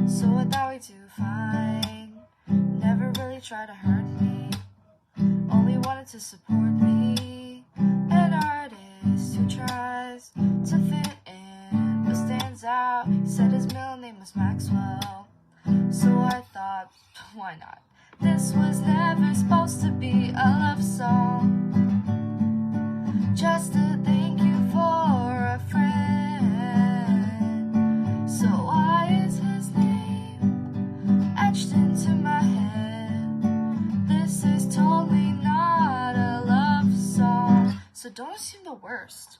So I thought we'd do fine. Never really tried to hurt me, only wanted to support me. An artist who tries to fit in but stands out. He said his middle name was Maxwell, so I thought, why not? This was never supposed to be a love song, just a thank you for a friend. So why is his name etched into my head? This is totally not a love song, so don't assume the worst.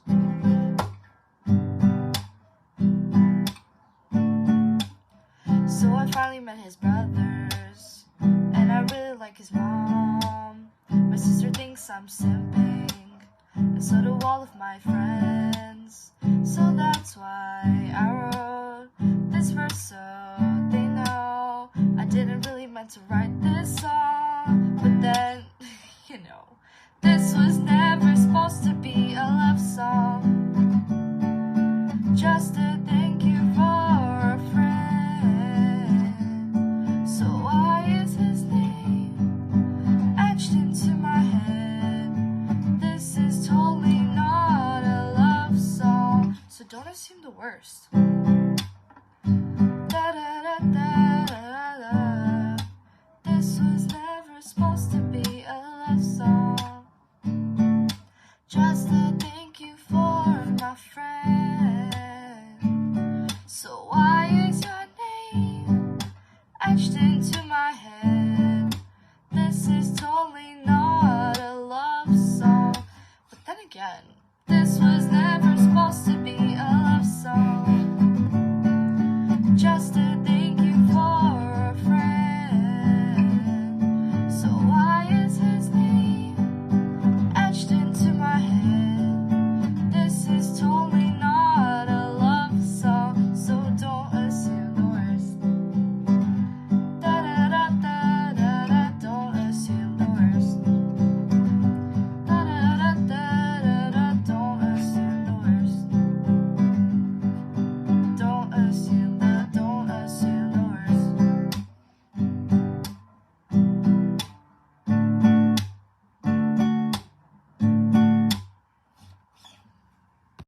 So I finally met his brothers, and I really like his mom. My sister thinks I'm simping, and so do all of my friends. So that's why I wrote this verse, so they know I didn't really meant to write this song. But then, this was never supposed to be a love song, just a thank you for a friend. So why is his name etched into my head? This is totally not a love song, so don't assume the worst. Da da da da da da. This was never supposed to be a love song, just a thank you for my friend. So why is your name etched into